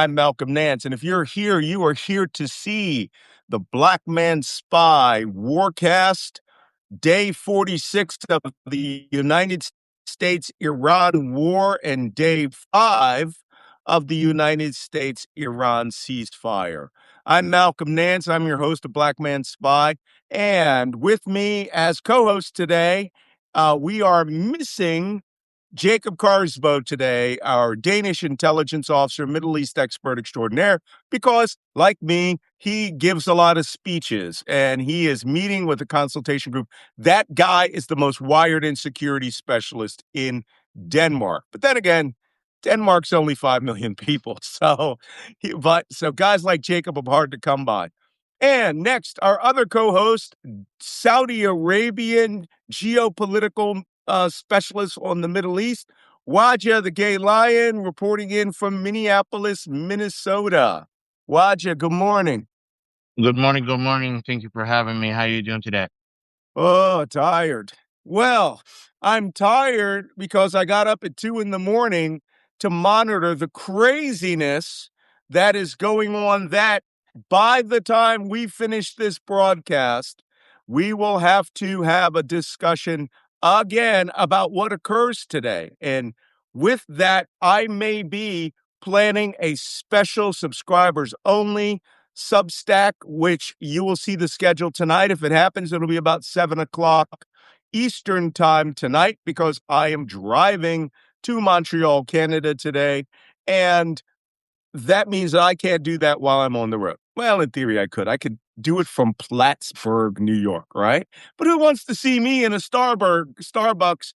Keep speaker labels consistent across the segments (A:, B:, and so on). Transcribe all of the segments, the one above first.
A: I'm Malcolm Nance, and if you're here, you are here to see the Black Man Spy WARCAST, day 46 of the United States-Iran war, and day 5 of the United States-Iran ceasefire. I'm Malcolm Nance. I'm your host of Black Man Spy, and with me as co-host today, we are missing Jacob Karsbo today, our Danish intelligence officer, Middle East expert extraordinaire, because, like me, he gives a lot of speeches and he is meeting with a consultation group. That guy is the most wired in security specialist in Denmark. But then again, Denmark's only 5 million people. So guys like Jacob are hard to come by. And next, our other co-host, Saudi Arabian geopolitical specialist on the Middle East, Wajeeh the Gay Lion, reporting in from Minneapolis, Minnesota. Wajeeh, good morning.
B: Good morning. Good morning. Thank you for having me. How are you doing today?
A: Oh, tired. Well, I'm tired because I got up at 2 in the morning to monitor the craziness that is going on, that by the time we finish this broadcast, we will have to have a discussion again about what occurs today. And with that, I may be planning a special subscribers only Substack, which you will see the schedule tonight. If it happens, it'll be about 7 o'clock Eastern time tonight, because I am driving to Montreal, Canada today. And that means I can't do that while I'm on the road. Well, in theory, I could. I could do it from Plattsburgh, New York, right? But who wants to see me in a Starbucks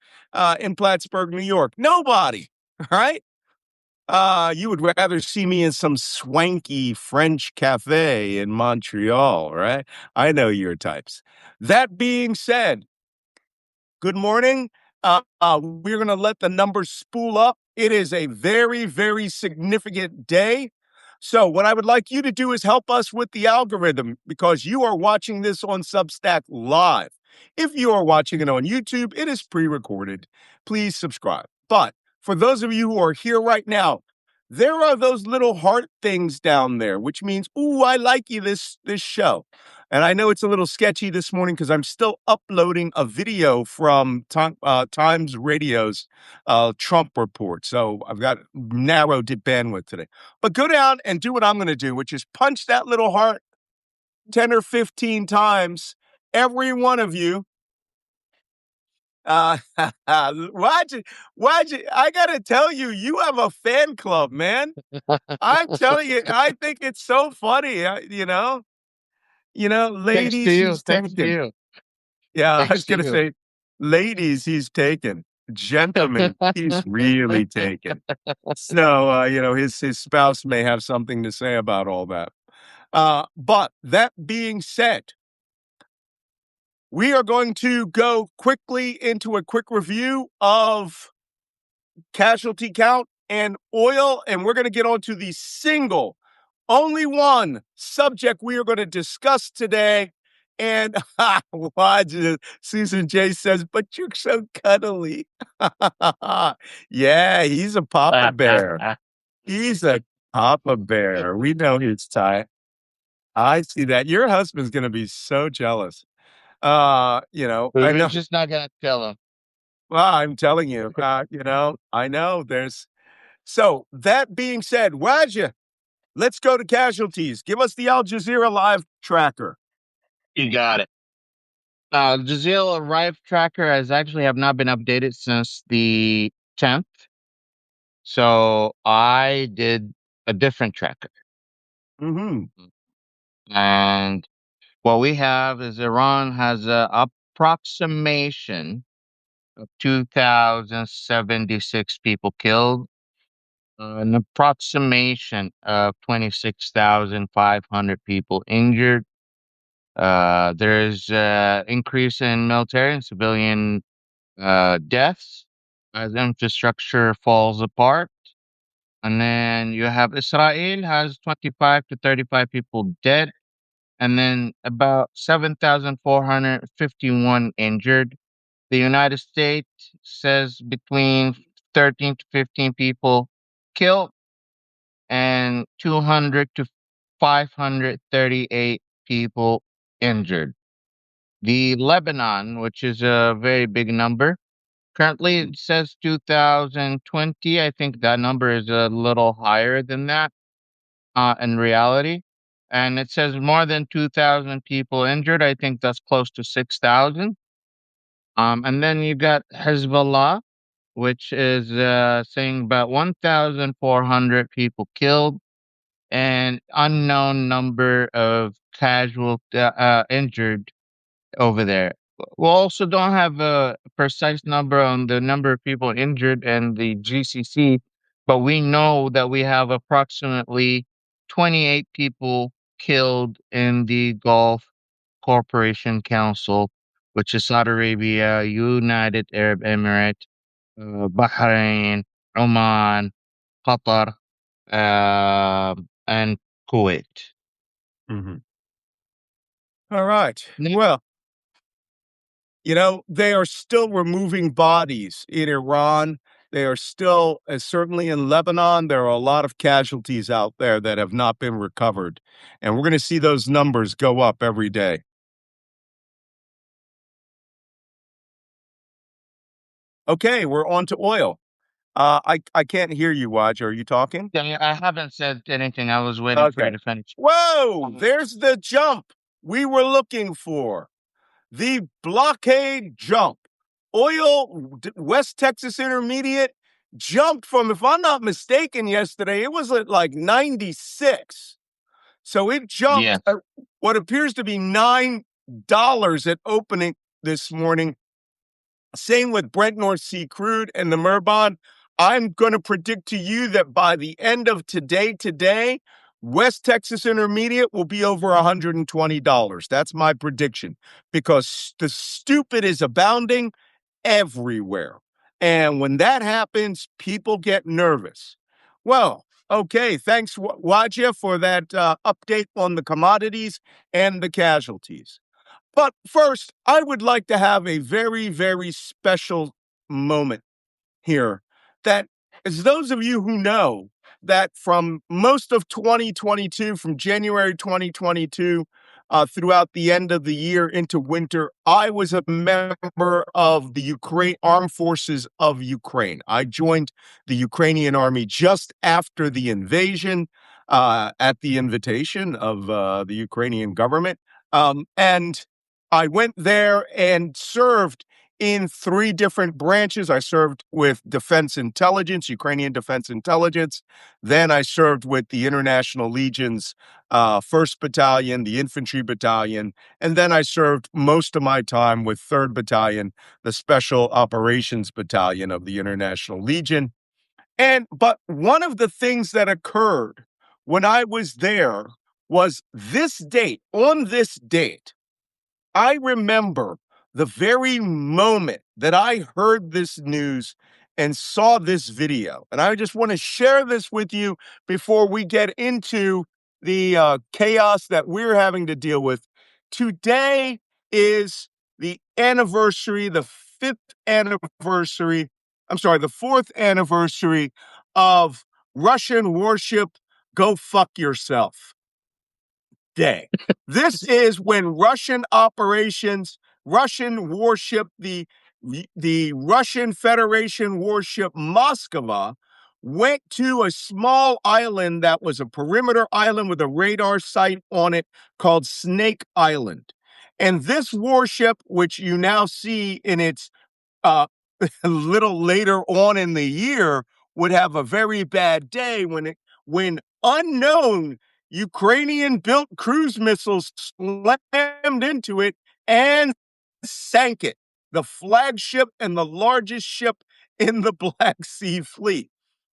A: in Plattsburgh, New York? Nobody, right? You would rather see me in some swanky French cafe in Montreal, right? I know your types. That being said, good morning. We're going to let the numbers spool up. It is a very, very significant day. So what I would like you to do is help us with the algorithm, because you are watching this on Substack live. If you are watching it on YouTube, it is pre-recorded. Please subscribe. But for those of you who are here right now, there are those little heart things down there, which means, ooh, I like you this show. And I know it's a little sketchy this morning because I'm still uploading a video from Times Radio's Trump report. So I've got narrowed bandwidth today. But go down and do what I'm going to do, which is punch that little heart 10 or 15 times, every one of you. Watch it. I got to tell you, you have a fan club, man. I'm telling you, I think it's so funny.
B: Thanks to
A: Ladies,
B: you.
A: he's
B: Thanks to
A: taken.
B: you.
A: Yeah, I
B: Thanks
A: was
B: to
A: going to
B: you.
A: say, ladies, he's taken. Gentlemen, he's really taken. So, his spouse may have something to say about all that. But that being said, we are going to go quickly into a quick review of casualty count and oil, and we're going to get on to the only one subject we are going to discuss today. And Susan J says, but you're so cuddly. Yeah, he's a papa bear. He's a papa bear. We know his type. I see that. Your husband's going to be so jealous. I
B: We're
A: know.
B: just not gonna tell him.
A: Well, I'm telling you, I know there's. So that being said, Wajeeh, let's go to casualties. Give us the Al Jazeera live tracker.
B: You got it. The Zil Arrive tracker has actually have not been updated since the 10th. So I did a different tracker.
A: Mm-hmm.
B: And what we have is Iran has a approximation of 2,076 people killed, an approximation of 26,500 people injured. There's increase in military and civilian deaths as infrastructure falls apart. And then you have Israel has 25 to 35 people dead, and then about 7,451 injured. The United States says between 13 to 15 people killed, and 200 to 538 people injured. The Lebanon, which is a very big number, currently it says 2020. I think that number is a little higher than that in reality. And it says more than 2,000 people injured. I think that's close to 6,000. And then you got Hezbollah, which is saying about 1,400 people killed and unknown number of casual injured over there. We also don't have a precise number on the number of people injured in the GCC, but we know that we have approximately 28 people killed in the Gulf Corporation Council, which is Saudi Arabia, United Arab Emirates, Bahrain, Oman, Qatar, and Kuwait.
A: Mhm. All right.
B: Now,
A: Well, they are still removing bodies in Iran. They are still, certainly in Lebanon, there are a lot of casualties out there that have not been recovered. And we're going to see those numbers go up every day. Okay, we're on to oil. I can't hear you, Waj. Are you talking?
B: yeah, I haven't said anything. I was waiting for you
A: Okay.
B: to finish.
A: Whoa, there's the jump we were looking for. The blockade jump. West Texas Intermediate jumped from, if I'm not mistaken, yesterday, it was at like 96. So it jumped
B: Yes.
A: what appears to be $9 at opening this morning. Same with Brent North Sea crude and the Merbon. I'm going to predict to you that by the end of today, West Texas Intermediate will be over $120. That's my prediction because the stupid is abounding everywhere. And when that happens, people get nervous. Well, okay. Thanks, Wajeeh, for that update on the commodities and the casualties. But first, I would like to have a very, very special moment here. That as those of you who know that from most of 2022, from January 2022 throughout the end of the year into winter, I was a member of the Ukraine Armed Forces of Ukraine. I joined the Ukrainian army just after the invasion at the invitation of the Ukrainian government. And I went there and served in three different branches. I served with Defense Intelligence, Ukrainian Defense Intelligence. Then I served with the International Legion's 1st Battalion, the Infantry Battalion. And then I served most of my time with 3rd Battalion, the Special Operations Battalion of the International Legion. But one of the things that occurred when I was there was this date. On this date, I remember the very moment that I heard this news and saw this video. And I just want to share this with you before we get into the chaos that we're having to deal with. Today is the anniversary, the fifth anniversary, I'm sorry, the fourth anniversary of Russian warship Go Fuck Yourself Day. This is when Russian warship, the Russian Federation warship Moskva, went to a small island that was a perimeter island with a radar site on it called Snake Island. And this warship, which you now see in its uh, a little later on in the year, would have a very bad day when unknown Ukrainian built cruise missiles slammed into it and sank it, the flagship and the largest ship in the Black Sea Fleet.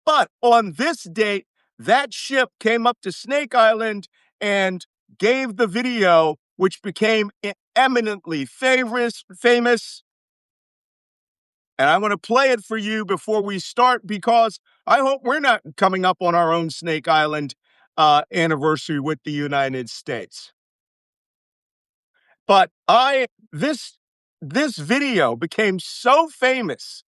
A: But on this date, that ship came up to Snake Island and gave the video, which became eminently famous. And I want to play it for you before we start because I hope we're not coming up on our own Snake Island anniversary with the United States. But this video became so famous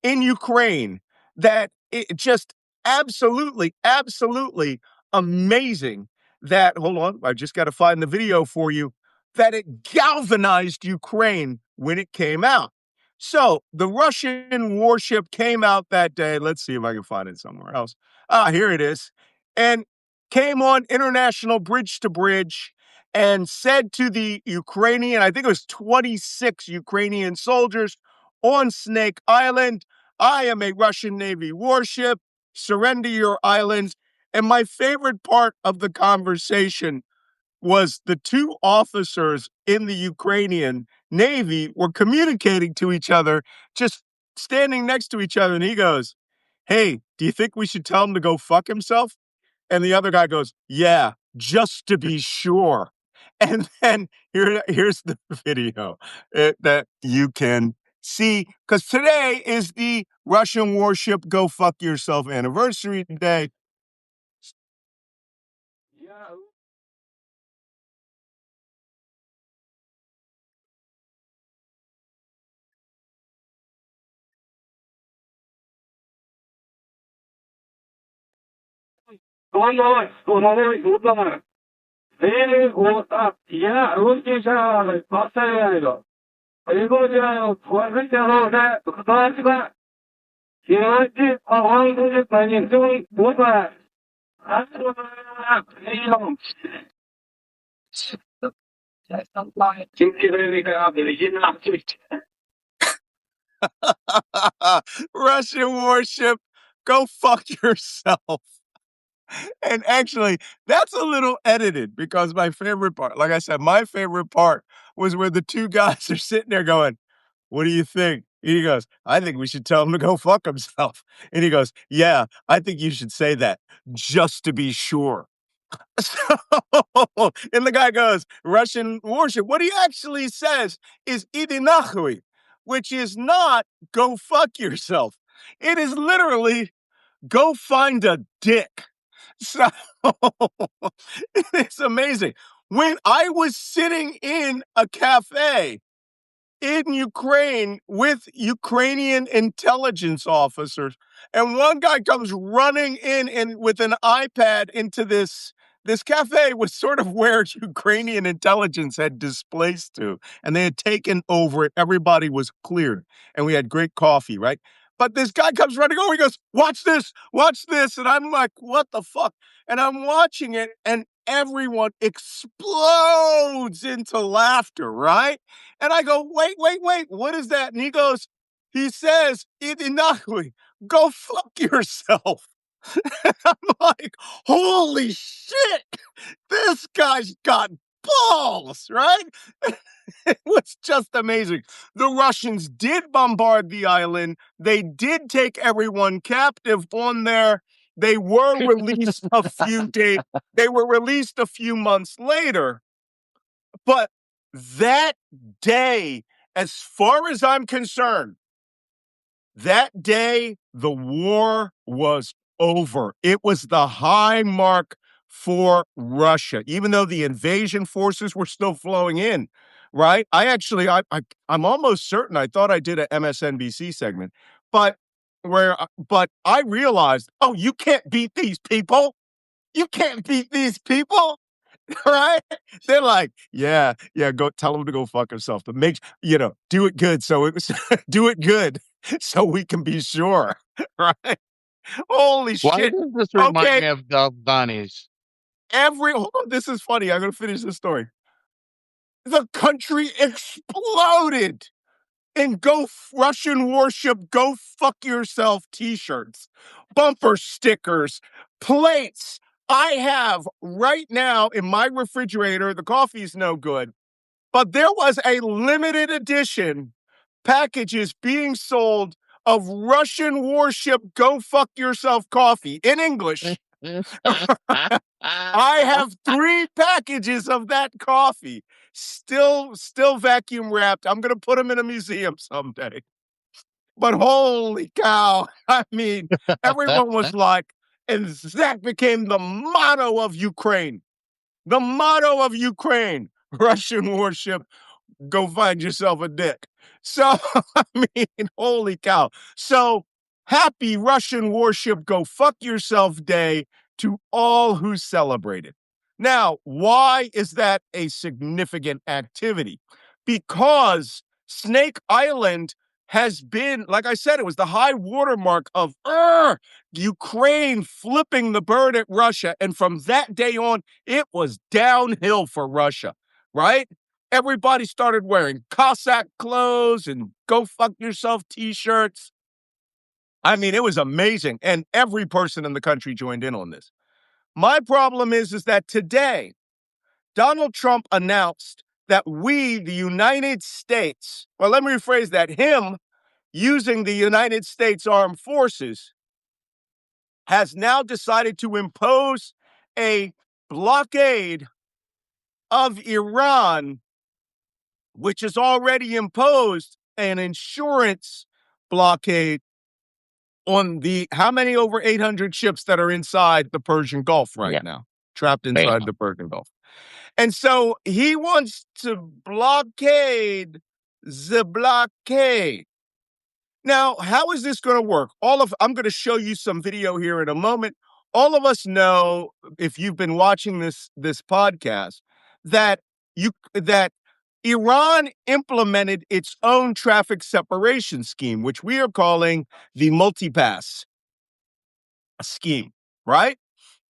A: in Ukraine that it just absolutely, absolutely amazing that, hold on, I just got to find the video for you, that it galvanized Ukraine when it came out. So the Russian warship came out that day. Let's see if I can find it somewhere else. Ah, here it is. And came on international bridge to bridge and said to the Ukrainian, I think it was 26 Ukrainian soldiers on Snake Island, I am a Russian Navy warship. Surrender your islands. And my favorite part of the conversation was the two officers in the Ukrainian Navy were communicating to each other, just standing next to each other. And he goes, hey, do you think we should tell him to go fuck himself? And the other guy goes, yeah, just to be sure. And then here's the video that you can see, because today is the Russian warship Go Fuck Yourself anniversary day. Yeah. Я русский человек, повторяю. Пригоден служите оружие государства. Сегодня огонь будет понесен туда. Прием. Russian warship, go fuck yourself. And actually, that's a little edited because my favorite part, like I said, my favorite part was where the two guys are sitting there going, what do you think? He goes, I think we should tell him to go fuck himself. And he goes, yeah, I think you should say that just to be sure. So, and the guy goes, Russian warship. What he actually says is idinahui, which is not go fuck yourself. It is literally go find a dick. So it's amazing. When I was sitting in a cafe in Ukraine with Ukrainian intelligence officers, and one guy comes running in and with an iPad into this cafe was sort of where Ukrainian intelligence had displaced to, and they had taken over it. Everybody was cleared, and we had great coffee, right? But this guy comes running over. He goes, watch this. And I'm like, what the fuck? And I'm watching it, and everyone explodes into laughter, right? And I go, wait, what is that? And he says, Idinakwi, go fuck yourself. And I'm like, holy shit, this guy's got balls, right? It was just amazing. The Russians did bombard the island. They did take everyone captive on there. They were released a few days. They were released a few months later. But that day, as far as I'm concerned, that day, the war was over. It was the high mark for Russia, even though the invasion forces were still flowing in, right? I'm almost certain I thought I did a MSNBC segment, but but I realized, oh, you can't beat these people. You can't beat these people. Right? They're like, yeah, go tell him to go fuck himself. But do it good. So it was do it good so we can be sure. Right? Holy
B: Why
A: shit.
B: does this remind
A: Okay,
B: me of the Afghanis?
A: hold on, this is funny. I'm gonna finish the story. The country exploded in Russian warship, go fuck yourself t-shirts, bumper stickers, plates. I have right now in my refrigerator, the coffee's no good, but there was a limited edition packages being sold of Russian warship go fuck yourself coffee in English. I have 3 packages of that coffee, still vacuum wrapped. I'm gonna put them in a museum someday. But holy cow, I mean, everyone was like, and that became the motto of Ukraine. The motto of Ukraine, Russian warship, go find yourself a dick. So, I mean, holy cow. So Happy Russian warship go fuck yourself day to all who celebrated. Now, why is that a significant activity? Because Snake Island has been, like I said, it was the high watermark of Ukraine flipping the bird at Russia. And from that day on, it was downhill for Russia, right? Everybody started wearing Cossack clothes and go fuck yourself t-shirts. I mean, it was amazing. And every person in the country joined in on this. My problem is that today, Donald Trump announced that we, the United States, well, let me rephrase that, him using the United States Armed Forces, has now decided to impose a blockade of Iran, which has already imposed an insurance blockade on the how many over 800 ships that are inside the Persian Gulf right
B: Yeah.
A: now, trapped
B: Right.
A: inside the Persian Gulf. And so he wants to blockade the blockade. Now, how is this going to work? I'm going to show you some video here in a moment. All of us know, if you've been watching this podcast, that Iran implemented its own traffic separation scheme, which we are calling the multipass scheme, right?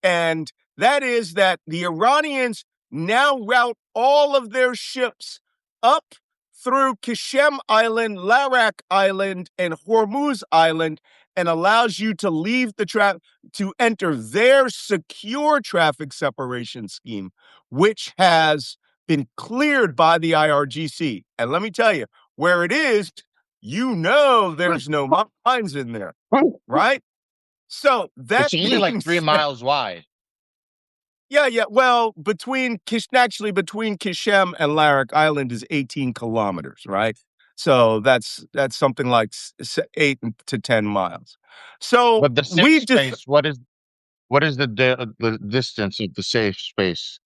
A: And that is that the Iranians now route all of their ships up through Qasem Island, Larak Island, and Hormuz Island, and allows you to leave to enter their secure traffic separation scheme, which has been cleared by the IRGC. And let me tell you, where it is, there's no mines in there, right? So that
B: It's only like
A: being
B: 3
A: said,
B: miles wide.
A: yeah. Well, between Qasem and Larak Island is 18 kilometers, right? So that's something like 8 to 10 miles. So
B: But the safe
A: we just
B: space, what is the distance of the safe space?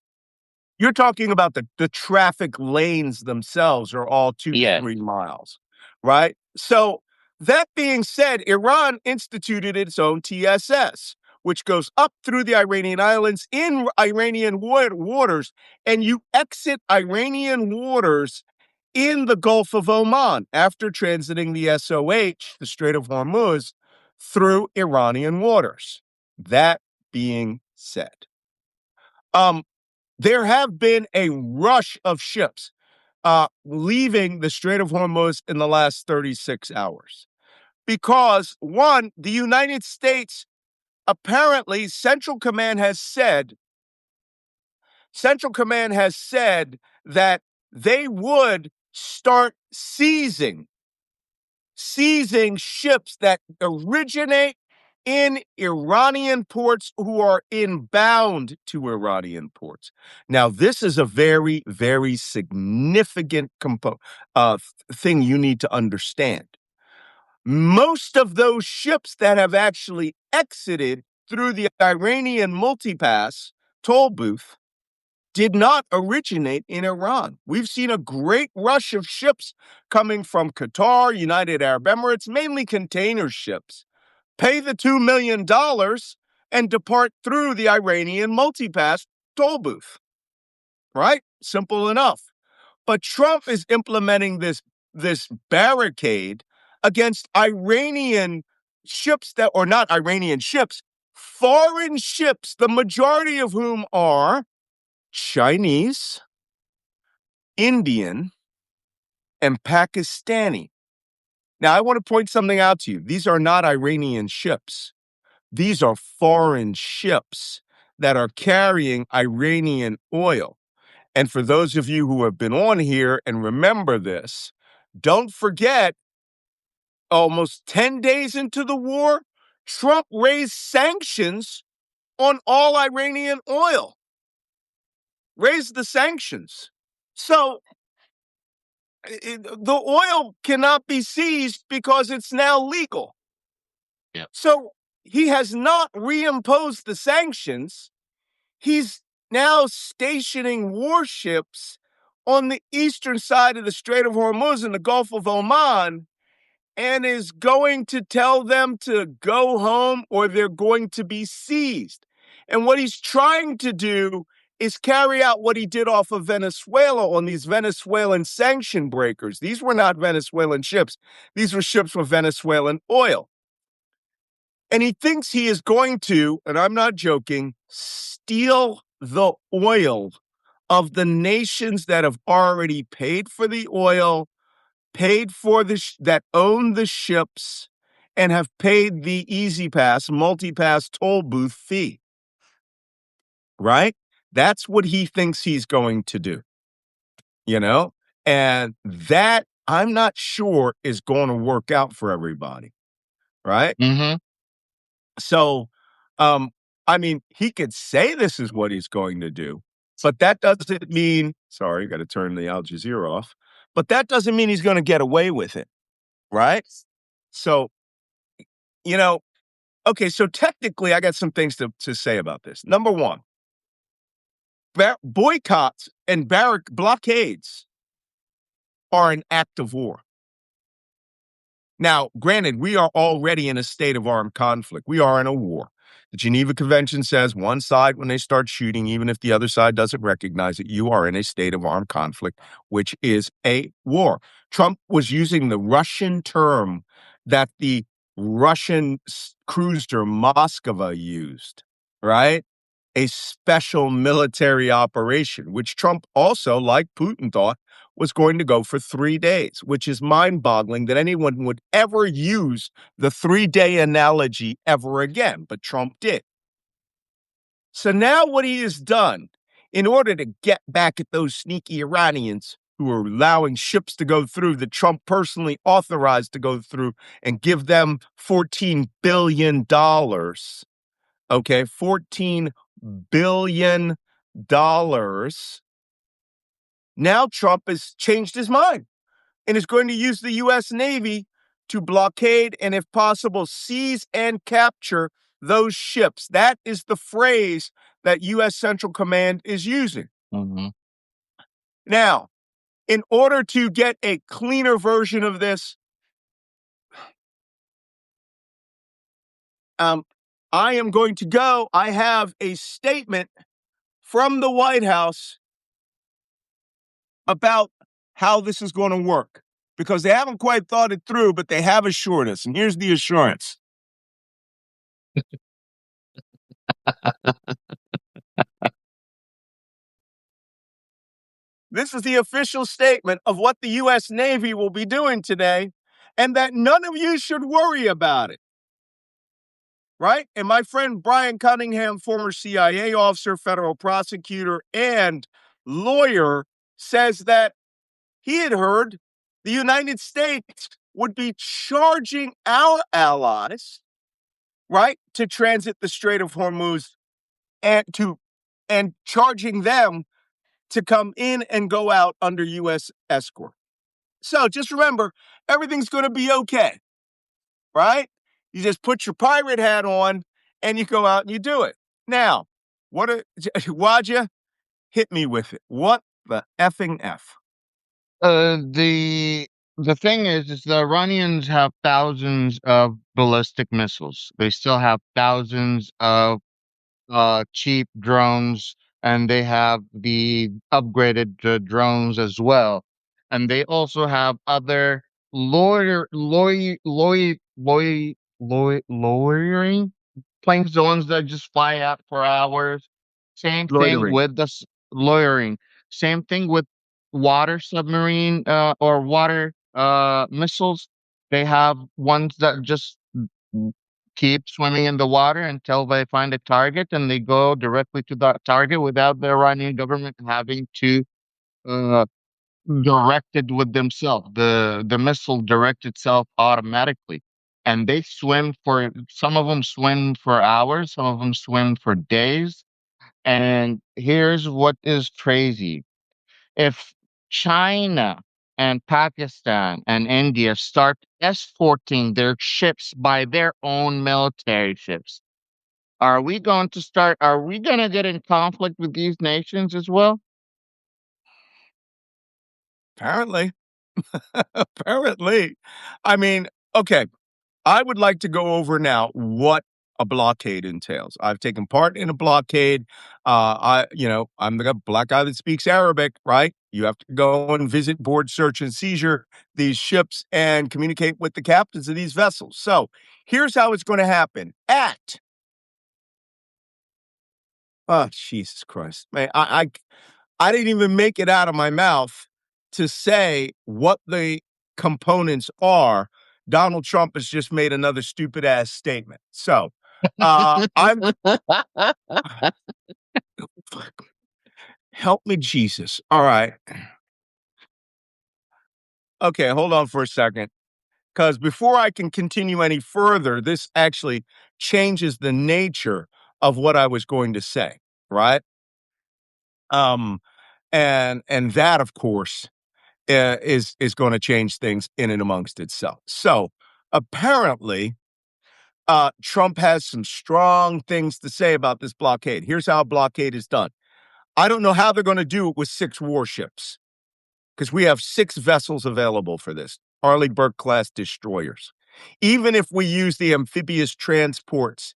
A: You're talking about the traffic lanes themselves are all 2 to 3 miles, right? So that being said, Iran instituted its own TSS, which goes up through the Iranian islands in Iranian waters, and you exit Iranian waters in the Gulf of Oman after transiting the SOH, the Strait of Hormuz, through Iranian waters. That being said, um, there have been a rush of ships leaving the Strait of Hormuz in the last 36 hours. Because, one, the United States, apparently, Central Command has said that they would start seizing ships that originate in Iranian ports who are inbound to Iranian ports. Now, this is a very, very significant thing you need to understand. Most of those ships that have actually exited through the Iranian multipass toll booth did not originate in Iran. We've seen a great rush of ships coming from Qatar, United Arab Emirates, mainly container ships, pay the $2 million and depart through the Iranian multipass toll booth, right? Simple enough. But Trump is implementing this barricade against Iranian ships or not Iranian ships, foreign ships, the majority of whom are Chinese, Indian, and Pakistani. Now, I want to point something out to you. These are not Iranian ships. These are foreign ships that are carrying Iranian oil. And for those of you who have been on here and remember this, don't forget, almost 10 days into the war, Trump raised sanctions on all Iranian oil. Raised the sanctions. So the oil cannot be seized because it's now legal.
B: Yep.
A: So he has not reimposed the sanctions. He's now stationing warships on the eastern side of the Strait of Hormuz in the Gulf of Oman. and is going to tell them to go home or they're going to be seized. And what he's trying to do is carry out what he did off of Venezuela on these Venezuelan sanction breakers. These were not Venezuelan ships. These were ships with Venezuelan oil. And he thinks he is going to, and I'm not joking, steal the oil of the nations that have already paid for the oil, paid for that own the ships, and have paid the Easy Pass, multi-pass toll booth fee. Right? That's what he thinks he's going to do. And that I'm not sure is going to work out for everybody. Right?
B: Mm-hmm.
A: So, I mean, he could say this is what he's going to do, but that doesn't mean, sorry, got to turn the Al Jazeera off, but that doesn't mean he's going to get away with it. Right? So, you know, okay, so technically, I got some things to say about this. Number one, boycotts and blockades are an act of war. Now, granted, we are already in a state of armed conflict. We are in a war. The Geneva Convention says one side, when they start shooting, even if the other side doesn't recognize it, you are in a state of armed conflict, which is a war. Trump was using the Russian term that the Russian cruiser Moskva used, right? A special military operation, which Trump also, like Putin, thought was going to go for 3 days, which is mind-boggling that anyone would ever use the 3-day analogy ever again, but Trump did. So now what he has done, in order to get back at those sneaky Iranians who are allowing ships to go through that Trump personally authorized to go through and give them $14 billion, okay, $14 billion. Now Trump has changed his mind and is going to use the U.S. Navy to blockade and, if possible, seize and capture those ships. That is the phrase that U.S. Central Command is using.
B: Mm-hmm.
A: Now, in order to get a cleaner version of this, I am going to go. I have a statement from the White House about how this is going to work, because they haven't quite thought it through, but they have assured us. And here's the assurance. This is the official statement of what the U.S. Navy will be doing today, and that none of you should worry about it. Right? And my friend Brian Cunningham, former CIA officer, federal prosecutor, and lawyer, says that he had heard the United States would be charging our allies, right, to transit the Strait of Hormuz and charging them to come in and go out under U.S. escort. So just remember, everything's going to be okay, right? You just put your pirate hat on and you go out and you do it. Now, Wajeeh, hit me with it. What the effing F?
B: The thing is the Iranians have thousands of ballistic missiles. They still have thousands of cheap drones, and they have the upgraded drones as well. And they also have other loitering planes, the ones that just fly out for hours. Same thing
A: Loitering.
B: with loitering. Same thing with water submarine or water missiles. They have ones that just keep swimming in the water until they find a target, and they go directly to that target without the Iranian government having to uh, direct it with themselves. The missile directs itself automatically, and they swim for some of them swim for hours, some of them swim for days. And here's what is crazy: if China and Pakistan and India start escorting their ships by their own military ships, are we going to get in conflict with these nations as well?
A: Apparently. Apparently. I mean, Okay, I would like to go over now what a blockade entails. I've taken part in a blockade. I'm the black guy that speaks Arabic, right? You have to go and visit, board, search, and seizure these ships and communicate with the captains of these vessels. So here's how it's going to happen. Oh, Jesus Christ, man! I didn't even make it out of my mouth to say what the components are. Donald Trump has just made another stupid ass statement. So, I'm help me, Jesus. All right. Okay, hold on for a second. Because before I can continue any further, this actually changes the nature of what I was going to say, right? Um, and that, of course, is going to change things in and amongst itself. So apparently, Trump has some strong things to say about this blockade. Here's how a blockade is done. I don't know how they're going to do it with 6 warships because we have 6 vessels available for this Arleigh Burke class destroyers. Even if we use the amphibious transports,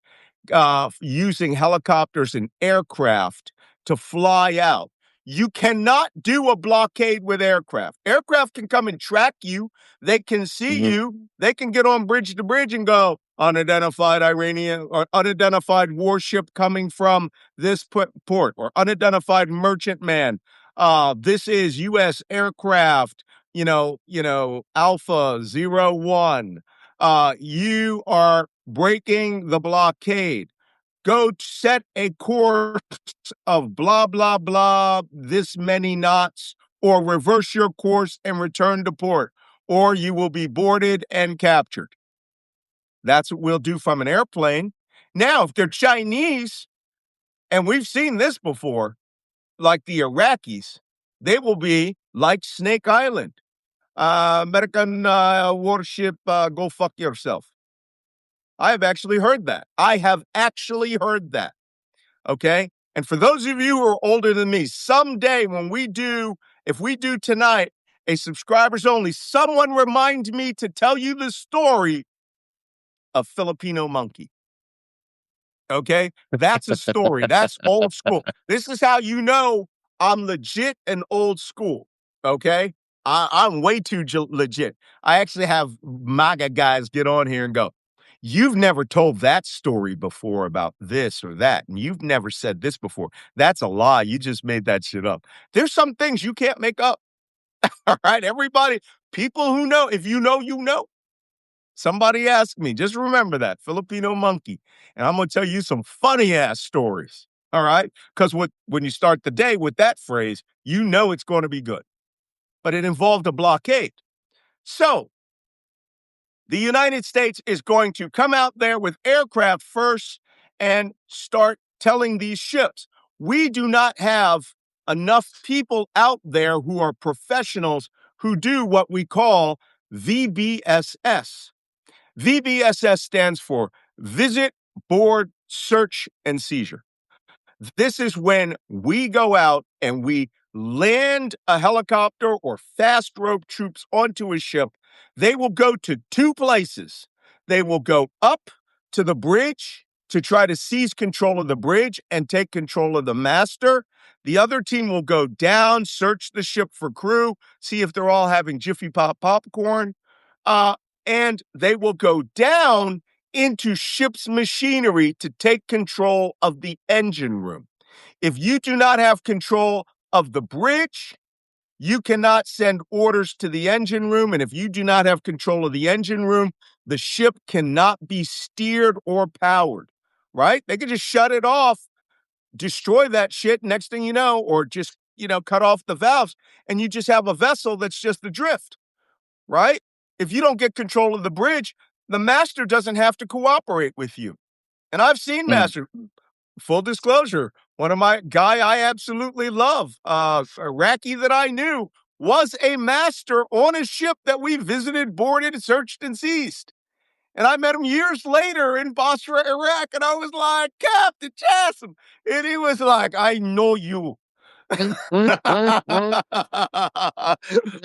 A: using helicopters and aircraft to fly out. You cannot do a blockade with aircraft. Aircraft can come and track you. They can see
B: Mhm.
A: you. They can get on bridge to bridge and go, unidentified Iranian or unidentified warship coming from this port or unidentified merchantman. This is U.S. aircraft, Alpha 01. You are breaking the blockade. Go set a course of blah, blah, blah, this many knots, or reverse your course and return to port, or you will be boarded and captured. That's what we'll do from an airplane. Now, if they're Chinese, and we've seen this before, like the Iraqis, they will be like Snake Island. American warship, go fuck yourself. I have actually heard that. I have actually heard that. Okay. And for those of you who are older than me, someday if we do tonight a subscribers only, someone remind me to tell you the story of Filipino Monkey. Okay. That's a story. That's old school. This is how you know I'm legit and old school. Okay. I'm way too legit. I actually have MAGA guys get on here and go, you've never told that story before about this or that. And you've never said this before. That's a lie. You just made that shit up. There's some things you can't make up. All right. Everybody, people who know, if you know, you know. Somebody asked me, just remember that Filipino Monkey. And I'm going to tell you some funny ass stories. All right. Because when you start the day with that phrase, you know it's going to be good. But it involved a blockade. So the United States is going to come out there with aircraft first and start telling these ships, we do not have enough people out there who are professionals who do what we call VBSS. VBSS stands for Visit, Board, Search, and Seizure. This is when we go out and we land a helicopter or fast rope troops onto a ship. They will go to 2 places. They will go up to the bridge to try to seize control of the bridge and take control of the master. The other team will go down, search the ship for crew, see if they're all having Jiffy Pop popcorn. And they will go down into ship's machinery to take control of the engine room. If you do not have control of the bridge, you cannot send orders to the engine room. And if you do not have control of the engine room, the ship cannot be steered or powered, right? They can just shut it off, destroy that shit, next thing you know, or just, cut off the valves, and you just have a vessel that's just adrift, right? If you don't get control of the bridge, the master doesn't have to cooperate with you. And I've seen
B: Mm.
A: master, full disclosure, one of my guy I absolutely love, Iraqi that I knew, was a master on a ship that we visited, boarded, searched, and seized. And I met him years later in Basra, Iraq, and I was like, Captain Jassim. And he was like, I know you.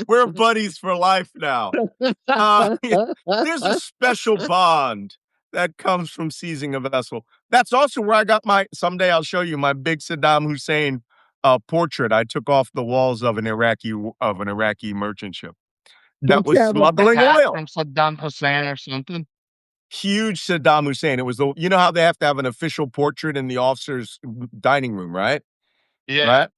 A: We're buddies for life now. Yeah, there's a special bond that comes from seizing a vessel. That's also where I got my. Someday I'll show you my big Saddam Hussein portrait I took off the walls of an Iraqi merchant ship that
B: Don't you
A: was
B: have like the
A: smuggling
B: hat
A: oil.
B: from Saddam Hussein or something?
A: Huge Saddam Hussein. It was the how they have to have an official portrait in the officers' dining room, right?
B: Yeah.
A: Right.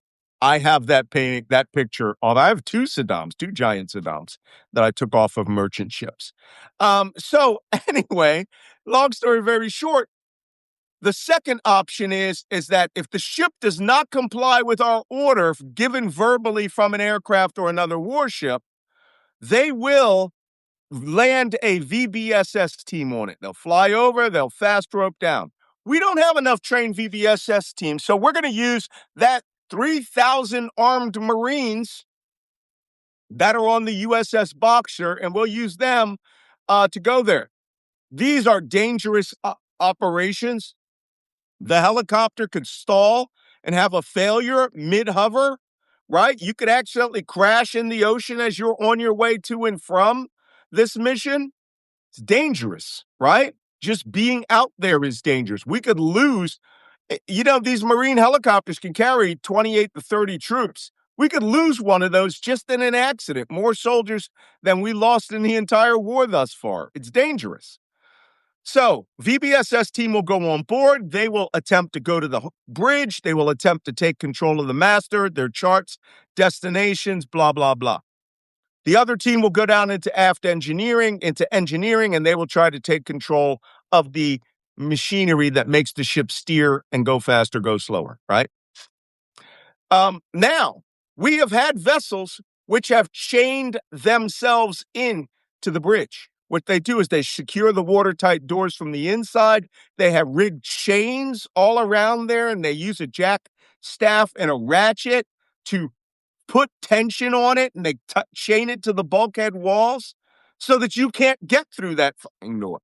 A: I have that painting, that picture. I have two Saddams, two giant Saddams that I took off of merchant ships. So anyway, long story very short, the second option is that if the ship does not comply with our order given verbally from an aircraft or another warship, they will land a VBSS team on it. They'll fly over, they'll fast rope down. We don't have enough trained VBSS teams, so we're going to use that 3,000 armed Marines that are on the USS Boxer, and we'll use them to go there. These are dangerous operations. The helicopter could stall and have a failure mid hover, right? You could accidentally crash in the ocean as you're on your way to and from this mission. It's dangerous, right? Just being out there is dangerous. We could lose. These Marine helicopters can carry 28 to 30 troops. We could lose one of those just in an accident. More soldiers than we lost in the entire war thus far. It's dangerous. So, VBSS team will go on board. They will attempt to go to the bridge. They will attempt to take control of the master, their charts, destinations, blah, blah, blah. The other team will go down into engineering, and they will try to take control of the machinery that makes the ship steer and go faster, go slower, right? Now, we have had vessels which have chained themselves in to the bridge. What they do is they secure the watertight doors from the inside. They have rigged chains all around there, and they use a jack staff and a ratchet to put tension on it, and they chain it to the bulkhead walls so that you can't get through that fucking door.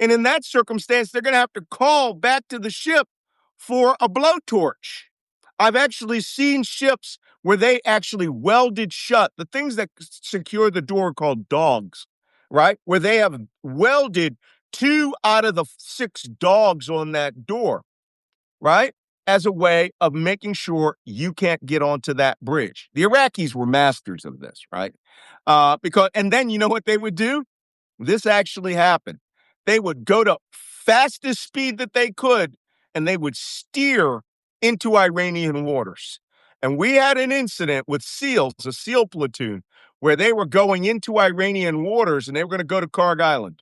A: And in that circumstance, they're going to have to call back to the ship for a blowtorch. I've actually seen ships where they actually welded shut the things that secure the door called dogs, right? Where they have welded 2 out of the 6 dogs on that door, right? As a way of making sure you can't get onto that bridge. The Iraqis were masters of this, right? And then you know what they would do? This actually happened. They would go to fastest speed that they could, and they would steer into Iranian waters. And we had an incident with SEALs, a SEAL platoon, where they were going into Iranian waters and they were going to go to Karg Island,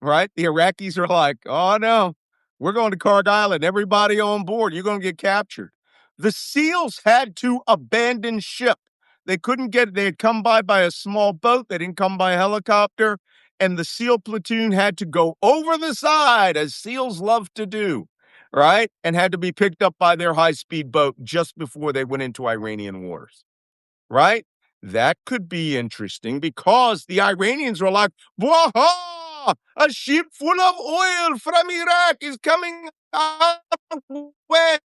A: right? The Iraqis are like, oh no, we're going to Karg Island. Everybody on board, you're going to get captured. The SEALs had to abandon ship. They had come by a small boat. They didn't come by a helicopter. And the SEAL platoon had to go over the side, as SEALs love to do, right? And had to be picked up by their high-speed boat just before they went into Iranian waters, right? That could be interesting because the Iranians were like, Waha! A ship full of oil from Iraq is coming our way.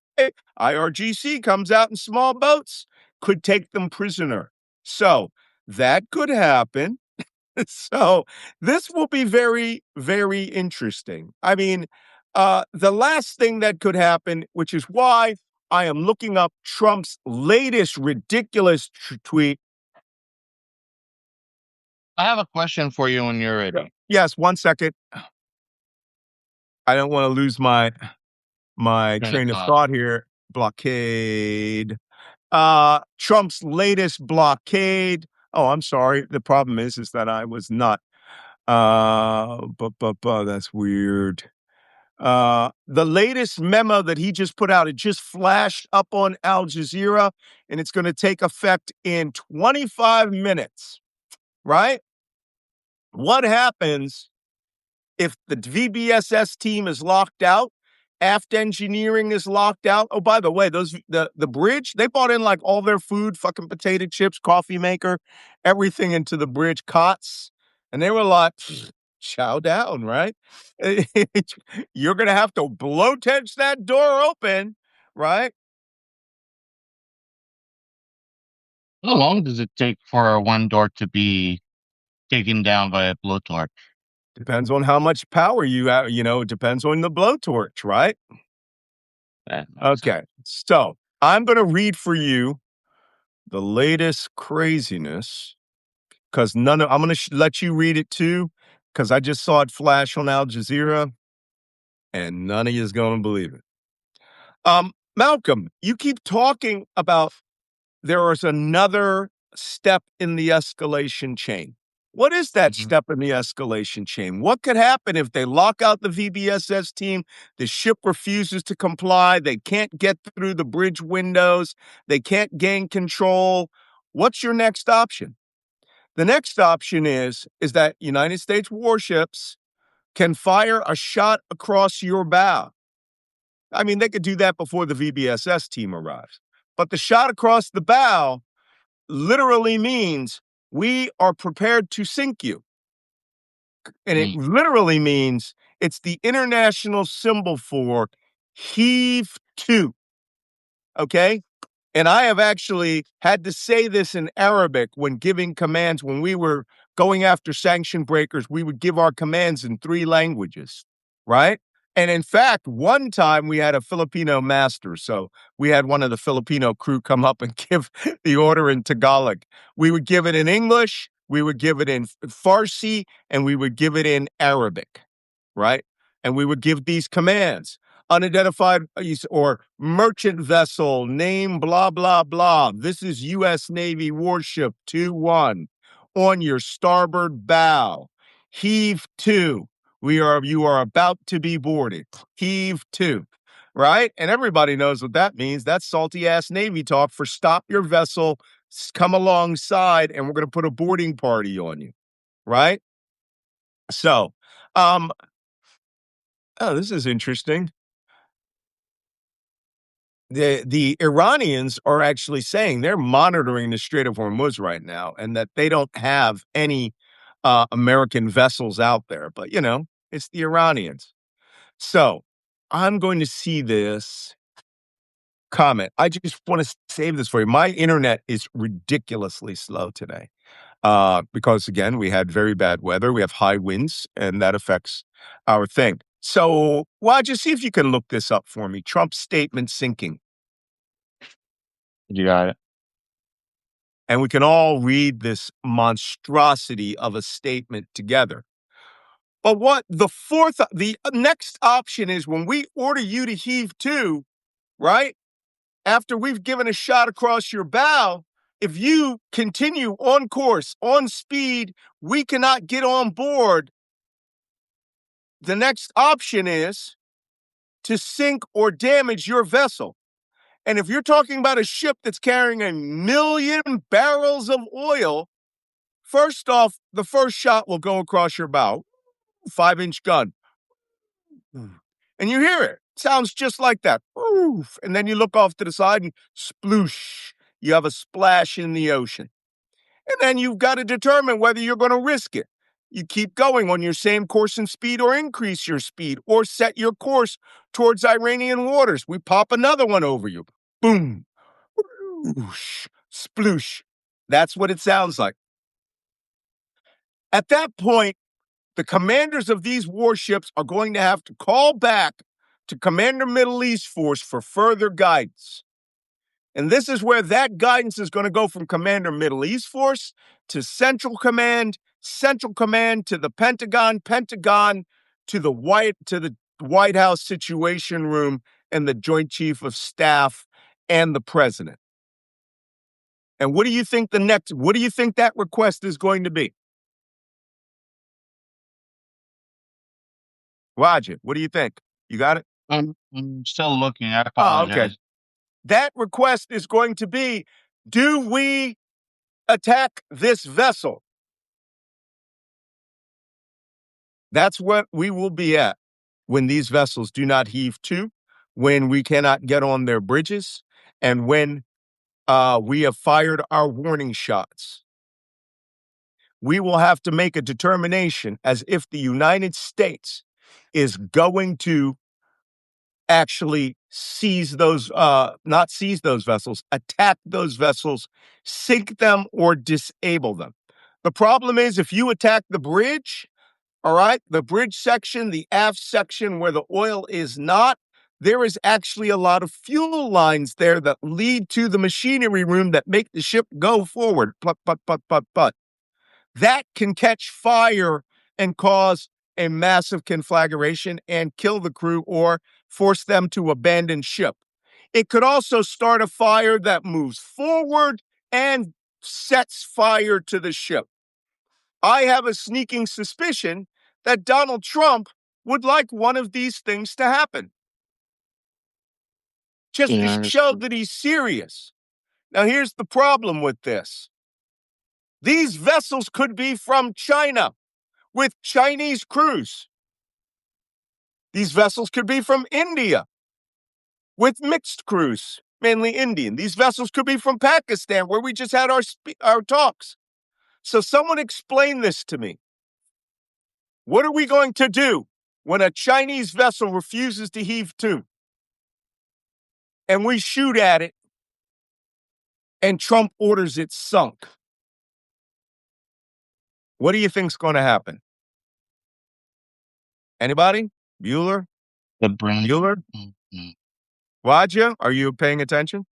A: IRGC comes out in small boats, could take them prisoner. So that could happen. So this will be very, very interesting. I mean, the last thing that could happen, which is why I am looking up Trump's latest ridiculous tweet.
B: I have a question for you when you're ready.
A: Yes, 1 second. I don't want to lose my train of thought here. Blockade. Trump's latest blockade. Oh, I'm sorry. The problem is that I was not. That's weird. The latest memo that he just put out, it just flashed up on Al Jazeera, and it's going to take effect in 25 minutes, right? What happens if the VBSS team is locked out? Aft engineering is locked out. Oh, by the way, the bridge, they bought in like all their food, fucking potato chips, coffee maker, everything into the bridge, cots. And they were like, chow down, right? You're going to have to blow tench that door open, right?
B: How long does it take for one door to be taken down by a blowtorch?
A: Depends on how much power you have, it depends on the blowtorch, right?
B: That makes sense.
A: Okay. So I'm going to read for you the latest craziness because I'm going to let you read it too because I just saw it flash on Al Jazeera and none of you is going to believe it. Malcolm, you keep talking about there is another step in the escalation chain. What is that
B: Mhm.
A: step in the escalation chain? What could happen if they lock out the VBSS team? The ship refuses to comply. They can't get through the bridge windows. They can't gain control. What's your next option? The next option is that United States warships can fire a shot across your bow. I mean, they could do that before the VBSS team arrives. But the shot across the bow literally means we are prepared to sink you. And it
B: Mm.
A: literally means it's the international symbol for heave to. Okay. And I have actually had to say this in Arabic when giving commands. When we were going after sanction breakers, we would give our commands in 3 languages, right? And in fact, one time we had a Filipino master. So we had one of the Filipino crew come up and give the order in Tagalog. We would give it in English, we would give it in Farsi, and we would give it in Arabic, right? And we would give these commands unidentified or merchant vessel, name blah, blah, blah. This is U.S. Navy warship 2-1 on your starboard bow. Heave to. You are about to be boarded. Heave to. Right? And everybody knows what that means. That's salty ass Navy talk for stop your vessel, come alongside, and we're going to put a boarding party on you. Right? So, um, oh, this is interesting. The Iranians are actually saying they're monitoring the Strait of Hormuz right now, and that they don't have any American vessels out there. But it's the Iranians. So I'm going to see this comment. I just want to save this for you. My internet is ridiculously slow today because, again, we had very bad weather. We have high winds, and that affects our thing. So, well, just see if you can look this up for me. Trump's statement sinking.
B: You got it.
A: And we can all read this monstrosity of a statement together. But the next option is when we order you to heave to, right? After we've given a shot across your bow, if you continue on course, on speed, we cannot get on board. The next option is to sink or damage your vessel. And if you're talking about a ship that's carrying 1,000,000 barrels of oil, first off, the first shot will go across your bow, 5-inch gun. And you hear it. Sounds just like that. Oof. And then you look off to the side and sploosh. You have a splash in the ocean. And then you've got to determine whether you're going to risk it. You keep going on your same course and speed or increase your speed or set your course towards Iranian waters. We pop another one over you. Boom. Whoosh. Sploosh. That's what it sounds like. At that point, the commanders of these warships are going to have to call back to Commander Middle East Force for further guidance. And this is where that guidance is going to go from Commander Middle East Force to Central Command to the Pentagon, to the White House Situation Room and the Joint Chief of Staff and the President. And what do you think that request is going to be? Wajeeh, what do you think? You got it?
B: I'm still looking. I
A: Oh, okay.
B: apologize.
A: That request is going to be, do we attack this vessel? That's what we will be at when these vessels do not heave to, when we cannot get on their bridges, and when we have fired our warning shots. We will have to make a determination as if the United States is going to actually seize those, not seize those vessels, attack those vessels, sink them, or disable them. The problem is if you attack the bridge, all right, the bridge section, the aft section where the oil is not, there is actually a lot of fuel lines there that lead to the machinery room that make the ship go forward. Put, put, put, put, put. That can catch fire and cause a massive conflagration and kill the crew or force them to abandon ship. It could also start a fire that moves forward and sets fire to the ship. I have a sneaking suspicion that Donald Trump would like one of these things to happen, just to
B: Yeah,
A: show that he's serious. Now, here's the problem with this. These vessels could be from China with Chinese crews. These vessels could be from India with mixed crews, mainly Indian. These vessels could be from Pakistan, where we just had our talks. So someone explain this to me. What are we going to do when a Chinese vessel refuses to heave to and we shoot at it and Trump orders it sunk? What do you think's going to happen? Anybody? Bueller?
B: the brain.
A: Bueller?
B: Mhm.
A: Wajeeh, are you paying attention?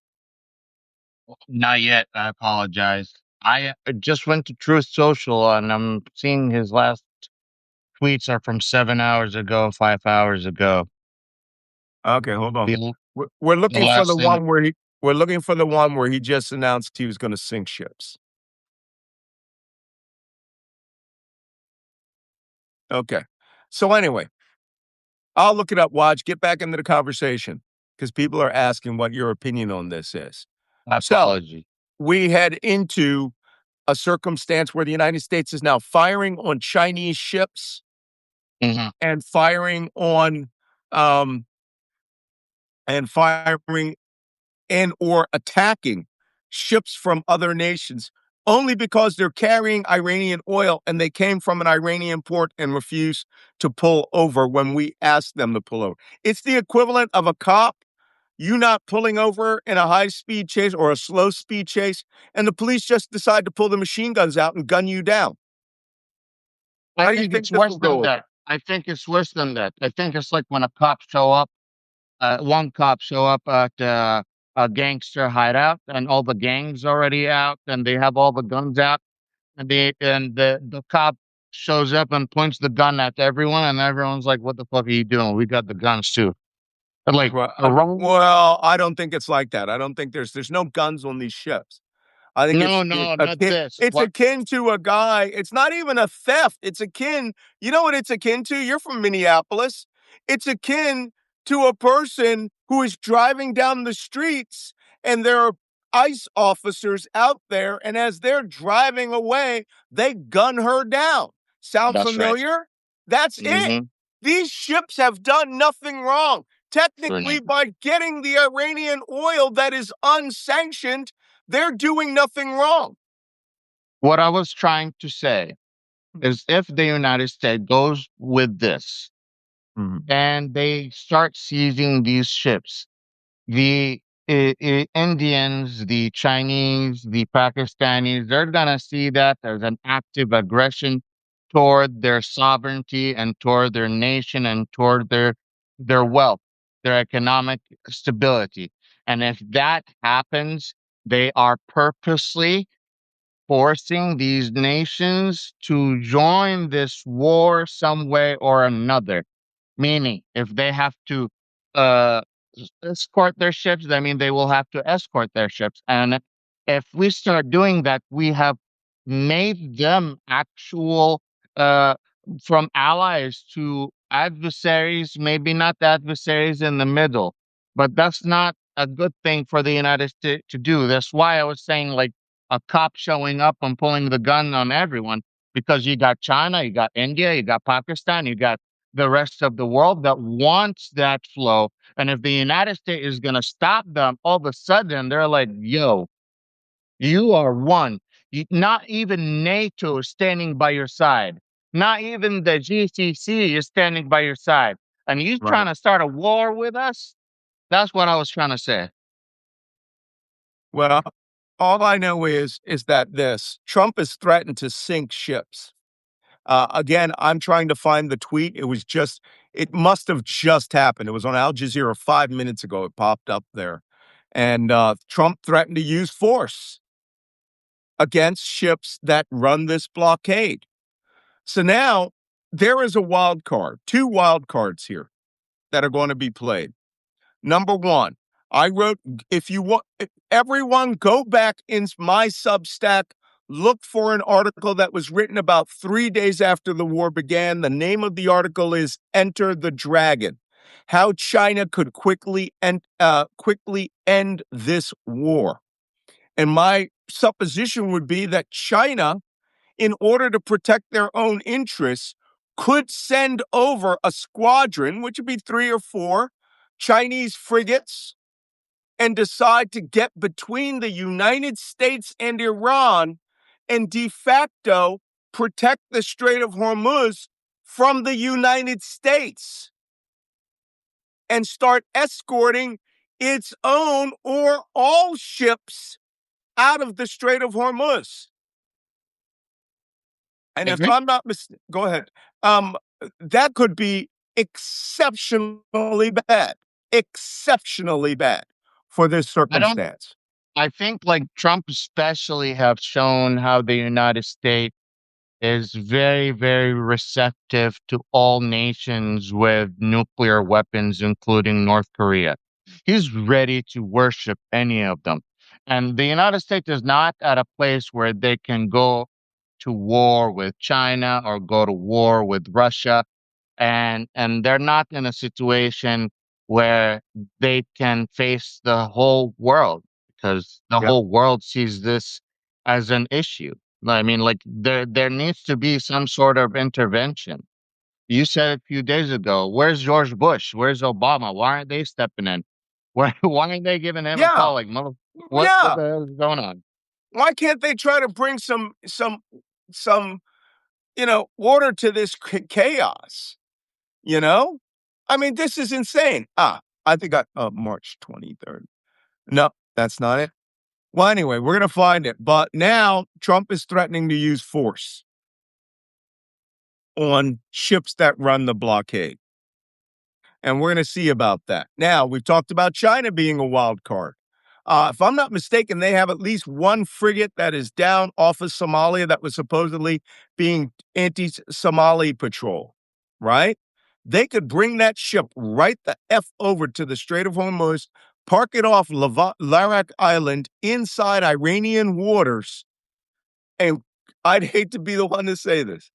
B: Not yet. I apologize. I just went to Truth Social and I'm seeing his last tweets are from 7 hours ago, 5 hours ago.
A: Okay, hold on.
B: The,
A: We're
B: the
A: looking for the
B: last thing,
A: one where we're looking for the one where he just announced he was going to sink ships. Okay. So anyway, I'll look it up, Watch. Get back into the conversation because people are asking what your opinion on this is. So
B: apology.
A: we head into a circumstance where the United States is now firing on Chinese ships
B: Hmm.
A: and firing on um, and firing and or attacking ships from other nations only because they're carrying Iranian oil and they came from an Iranian port and refused to pull over when we asked them to pull over. It's the equivalent of a cop, you not pulling over in a high speed chase or a slow speed chase, and the police just decide to pull the machine guns out and gun you down.
B: I
A: How do you
B: think
A: think
B: it's
A: this
B: worse
A: will
B: than
A: go over?
B: that. I think it's worse than that. I think it's like when a cop show up, one cop show up at a gangster hideout, and all the gangs already out, and they have all the guns out, and the cop shows up and points the gun at everyone, and everyone's like, "What the fuck are you doing? We got the guns too." And like, wrong?
A: Well, I don't think it's like that. I don't think there's no guns on these ships. I think
B: No,
A: it's
B: no, not
A: akin,
B: this.
A: it's
B: What?
A: akin to a guy. It's not even a theft. It's akin. You know what it's akin to? You're from Minneapolis. It's akin to a person who is driving down the streets and there are ICE officers out there, and as they're driving away, they gun her down. Sound
B: That's right.
A: familiar? That's it.
B: Mm-hmm.
A: These ships have done nothing wrong. Technically,
B: Brilliant.
A: by getting the Iranian oil that is unsanctioned, they're doing nothing wrong.
B: What I was trying to say is, if the United States goes with this
A: Mhm.
B: and they start seizing these ships, the Indians, the Chinese, the Pakistanis, they're gonna see that as an active aggression toward their sovereignty and toward their nation and toward their wealth, their economic stability. And if that happens, they are purposely forcing these nations to join this war some way or another. Meaning, if they have to uh, escort their ships, I mean, they will have to escort their ships. And if we start doing that, we have made them actual, uh, from allies to adversaries, maybe not adversaries in the middle. But that's not a good thing for the United States to do. That's why I was saying, like, a cop showing up and pulling the gun on everyone, because you got China, you got India, you got Pakistan, you got the rest of the world that wants that flow. And if the United States is going to stop them, all of a sudden they're like, yo, you are one. Not even NATO is standing by your side. Not even the GCC is standing by your side. And you
A: Right.
B: trying to start a war with us? That's what I was trying to say.
A: Well, all I know is that this Trump has threatened to sink ships. Again, I'm trying to find the tweet. It must have just happened. It was on Al Jazeera 5 minutes ago. It popped up there. And Trump threatened to use force against ships that run this blockade. So now there is a wild card, two wild cards here that are going to be played. Number one, I wrote, if you want, everyone go back in my Substack, look for an article that was written about 3 days after the war began. The name of the article is Enter the Dragon: How China Could Quickly End This War. And my supposition would be that China, in order to protect their own interests, could send over a squadron, which would be 3 or 4 Chinese frigates, and decide to get between the United States and Iran and de facto protect the Strait of Hormuz from the United States and start escorting its own or all ships out of the Strait of Hormuz. And if
B: Agree?
A: I'm not mistaken, go ahead. Um, that could be exceptionally bad for this
B: I don't
A: circumstance.
B: I think like Trump especially have shown how the United States is very, very receptive to all nations with nuclear weapons, including North Korea. He's ready to worship any of them. And the United States is not at a place where they can go to war with China or go to war with Russia. And they're not in a situation where they can face the whole world because the
A: Yep.
B: whole world sees this as an issue. I mean, like there needs to be some sort of intervention. You said a few days ago, where's George Bush? Where's Obama? Why aren't they stepping in? Why aren't they giving him a
A: Yeah.
B: call? Like, what
A: Yeah.
B: the hell is going on?
A: Why can't they try to bring some order to this chaos? You know, I mean, this is insane. I think March 23rd. No, that's not it. Well, anyway, we're gonna find it. But now Trump is threatening to use force on ships that run the blockade. And we're going to see about that. Now, we've talked about China being a wild card. If I'm not mistaken, they have at least one frigate that is down off of Somalia that was supposedly being anti-Somali patrol, right? They could bring that ship right the F over to the Strait of Hormuz, park it off Larak Island inside Iranian waters, and I'd hate to be the one to say this,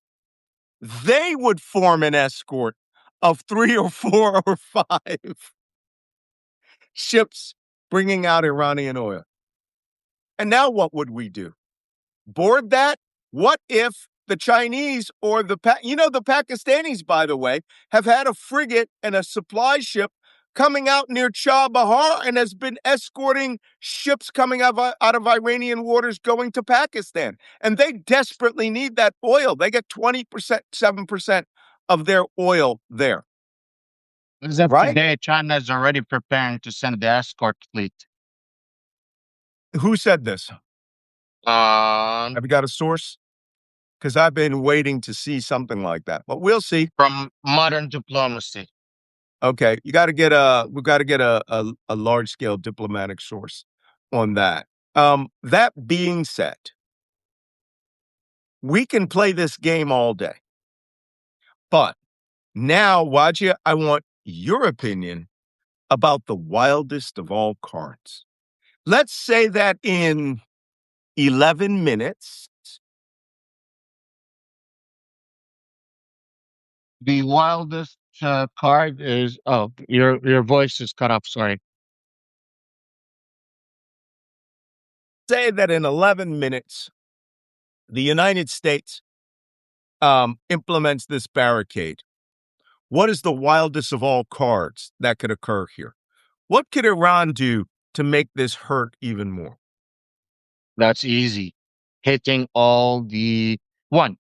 A: they would form an escort of 3 or 4 or 5 ships bringing out Iranian oil. And now what would we do? Board that? What if the Chinese or the Pakistanis, by the way, have had a frigate and a supply ship coming out near Chabahar and has been escorting ships coming out of Iranian waters going to Pakistan. And they desperately need that oil. They get 20%, 7% of their oil there,
B: As of
A: right?
B: today, China is already preparing to send the escort fleet.
A: Who said this?
B: Um,
A: Have you got a source? Because I've been waiting to see something like that, but we'll see.
B: from modern diplomacy.
A: Okay, we've got to get a large scale diplomatic source on that. That being said, we can play this game all day, but now, Wajeeh, I want your opinion about the wildest of all cards. Let's say that in 11 minutes,
B: The wildest card is your voice is cut off. Sorry.
A: say that in 11 minutes, the United States implements this barricade. What is the wildest of all cards that could occur here? What could Iran do to make this hurt even more?
B: That's easy. Hitting all the one.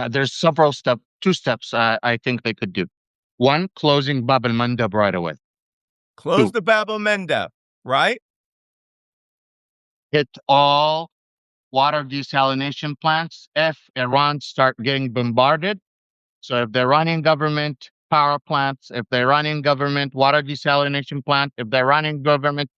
B: There's several two steps I think they could do. One, closing Bab al Mandab right away.
A: Close
B: Two,
A: the Bab el Mandeb, right?
B: hit all water desalination plants if Iran start getting bombarded. So if they're running government power plants, if they're running government water desalination plant, if they're running government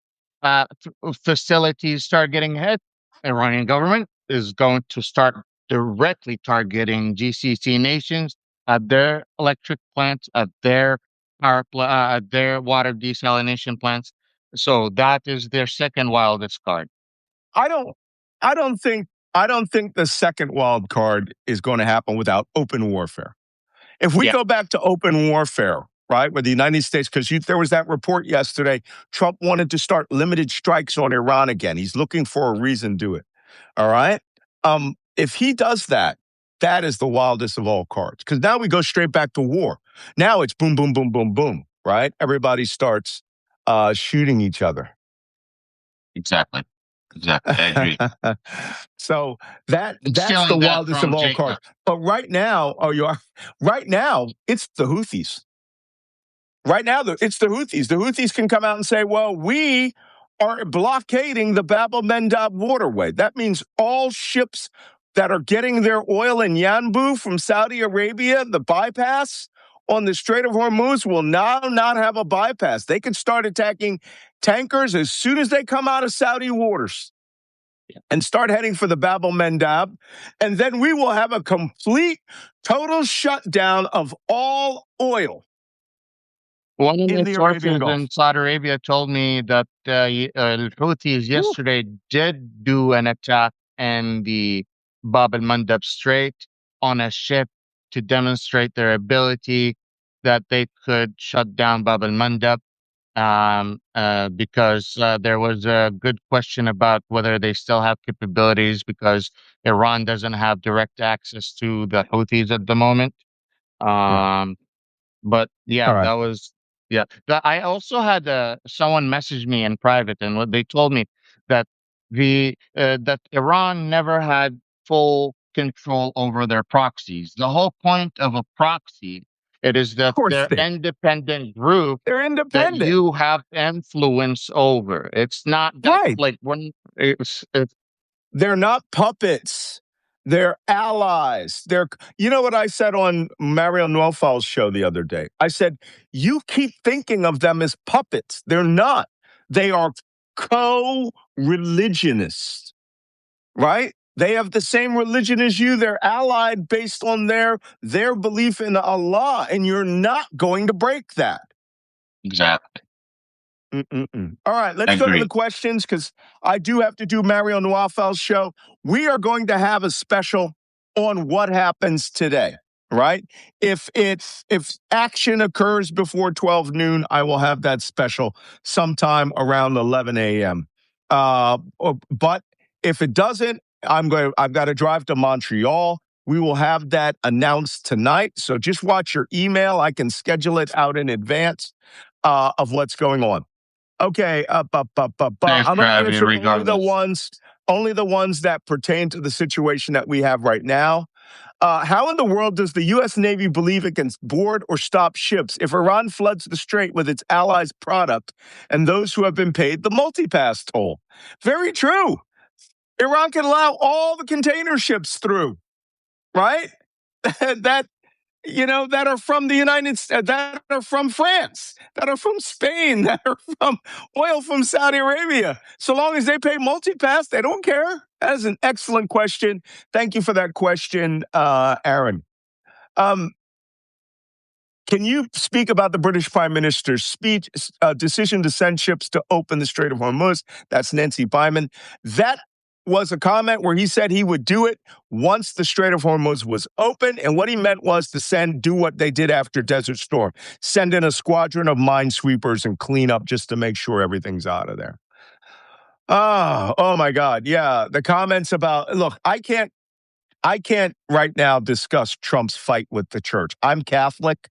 B: facilities start getting hit, Iranian government is going to start directly targeting GCC nations at their electric plants, at their at their water desalination plants. So that is their second wildest card.
A: I don't I don't think I don't think the second wild card is going to happen without open warfare. If we
B: Yeah,
A: go back to open warfare, right, with the United States, because there was that report yesterday, Trump wanted to start limited strikes on Iran again. He's looking for a reason to do it. All right. If he does that, that is the wildest of all cards. Because now we go straight back to war. Now it's boom, boom, boom, boom, boom. Right? Everybody starts shooting each other.
B: exactly. Exactly. I agree.
A: So
B: It's
A: that's the
B: stealing that
A: wildest of
B: from
A: all
B: Jacob.
A: cards. But right now, right now, it's the Houthis. Right now, it's the Houthis. The Houthis can come out and say, well, we are blockading the Bab el Mandab waterway. That means all ships that are getting their oil in Yanbu from Saudi Arabia, the bypass on the Strait of Hormuz, will now not have a bypass. They can start attacking tankers as soon as they come out of Saudi waters and start heading for the Bab el Mandab. And then we will have a complete, total shutdown of all oil
B: One of
A: in
B: my
A: the Arabian
B: sources
A: Gulf.
B: in Saudi Arabia told me that Houthis
A: Woo.
B: yesterday did do an attack in the Bab al Mandab Strait on a ship to demonstrate their ability that they could shut down Bab al Mandab. Because there was a good question about whether they still have capabilities because Iran doesn't have direct access to the Houthis at the moment.
A: Yeah.
B: Um, but yeah,
A: All right.
B: that was yeah. I also had someone message me in private, and what they told me that that Iran never had full control over their proxies. The whole point of a proxy it is
A: Of
B: that
A: course
B: they're independent group
A: they're
B: that
A: independent.
B: you have influence over. It's not that
A: Right.
B: like when it's
A: They're not puppets. They're allies. You know what I said on Mario Nawfal's show the other day? I said, you keep thinking of them as puppets. They're not. They are co-religionists, right? They have the same religion as you. They're allied based on their belief in Allah, and you're not going to break that.
B: exactly.
A: Mm-mm-mm. All right, let's go to the
B: Agree.
A: questions because I do have to do Mario Nawafal's show. We are going to have a special on what happens today, right? If action occurs before 12 noon, I will have that special sometime around 11 a.m. But if it doesn't, I've got to drive to Montreal. We will have that announced tonight. So just watch your email. I can schedule it out in advance of what's going on. Okay,
B: Safe
A: I'm going to
B: driving
A: answer
B: regardless.
A: only the ones that pertain to the situation that we have right now. How in the world does the U.S. Navy believe it can board or stop ships if Iran floods the strait with its allies' product and those who have been paid the multipass toll? Very true. Iran can allow all the container ships through, right? that that are from the United States, that are from France, that are from Spain, that are from oil from Saudi Arabia. So long as they pay multipass, they don't care. That is an excellent question. Thank you for that question, Aaron. Um, can you speak about the British Prime Minister's speech, decision to send ships to open the Strait of Hormuz? That's Nancy Byman. That was a comment where he said he would do it once the Strait of Hormuz was open. And what he meant was to do what they did after Desert Storm, send in a squadron of minesweepers and clean up just to make sure everything's out of there. Oh my God. Yeah. The comments about, look, I can't right now discuss Trump's fight with the church. I'm Catholic.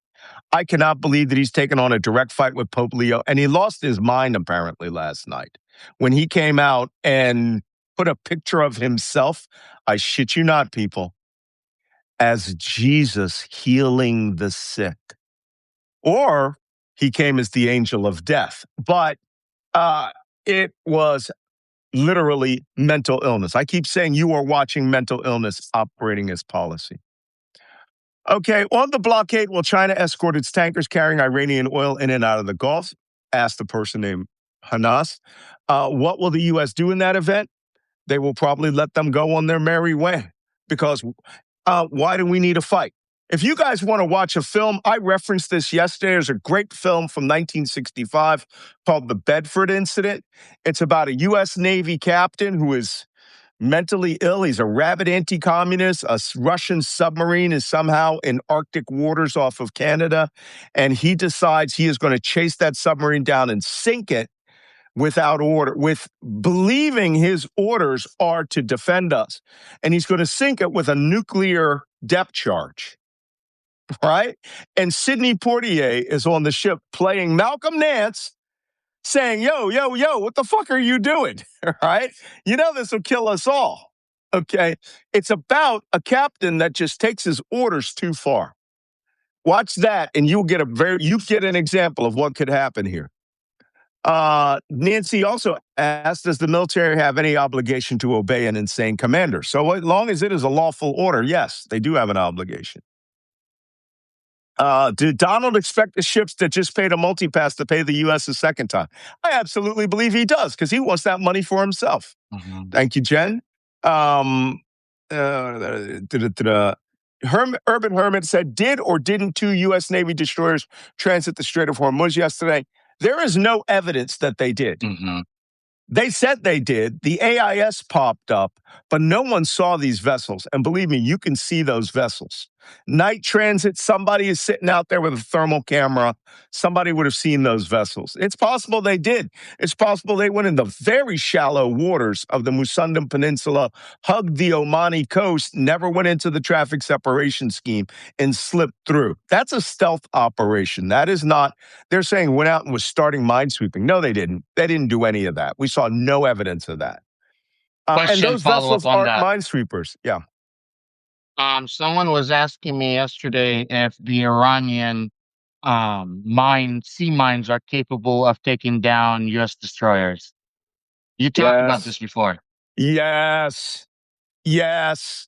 A: I cannot believe that he's taken on a direct fight with Pope Leo. And he lost his mind apparently last night when he came out and put a picture of himself. I shit you not, people, as Jesus healing the sick. or he came as the angel of death. But it was literally mental illness. I keep saying you are watching mental illness operating as policy. Okay, on the blockade, will China escort its tankers carrying Iranian oil in and out of the Gulf? Asked the person named Hanas. What will the U.S. do in that event? They will probably let them go on their merry way because why do we need a fight? If you guys want to watch a film, I referenced this yesterday. There's a great film from 1965 called The Bedford Incident. It's about a U.S. Navy captain who is mentally ill. He's a rabid anti-communist. A Russian submarine is somehow in Arctic waters off of Canada, and he decides he is going to chase that submarine down and sink it without order, with believing his orders are to defend us. And he's going to sink it with a nuclear depth charge, right? And Sidney Poitier is on the ship playing Malcolm Nance, saying, yo, yo, yo, what the fuck are you doing? Right? You know this will kill us all. Okay? It's about a captain that just takes his orders too far. Watch that, and you get an example of what could happen here. Nancy also asked, does the military have any obligation to obey an insane commander? So as long as it is a lawful order, yes, they do have an obligation. Did Donald expect the ships that just paid a multi-pass to pay the U.S. a second time? I absolutely believe he does because he wants that money for himself.
B: Mhm.
A: Thank you, Jen. Urban Hermit said, did or didn't two U.S. Navy destroyers transit the Strait of Hormuz yesterday? There is no evidence that they did.
B: Mhm.
A: They said they did. The AIS popped up, but no one saw these vessels. And believe me, you can see those vessels. Night transit, somebody is sitting out there with a thermal camera. Somebody would have seen those vessels. It's possible they did. It's possible they went in the very shallow waters of the Musandam Peninsula, hugged the Omani coast, never went into the traffic separation scheme, and slipped through. That's a stealth operation. That is not, they're saying went out and was starting minesweeping. No, they didn't. They didn't do any of that. We saw no evidence of that. And
B: Question
A: those
B: follow up
A: vessels
B: on
A: aren't
B: that.
A: minesweepers. Yeah.
B: Someone was asking me yesterday if the Iranian sea mines are capable of taking down U.S. destroyers. You talked about this
A: Yes.
B: before.
A: Yes. Yes.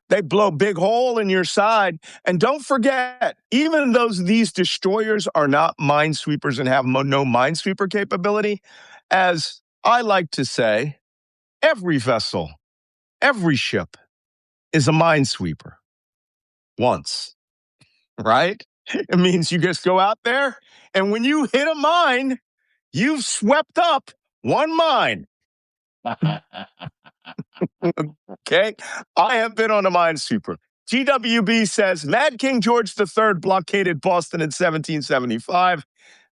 A: They blow a big hole in your side. And don't forget, even though these destroyers are not minesweepers and have no minesweeper capability, as I like to say, every vessel, every ship is a minesweeper once, right? It means you just go out there, and when you hit a mine, you've swept up one mine. Okay? I have been on a minesweeper. GWB says Mad King George III blockaded Boston in 1775.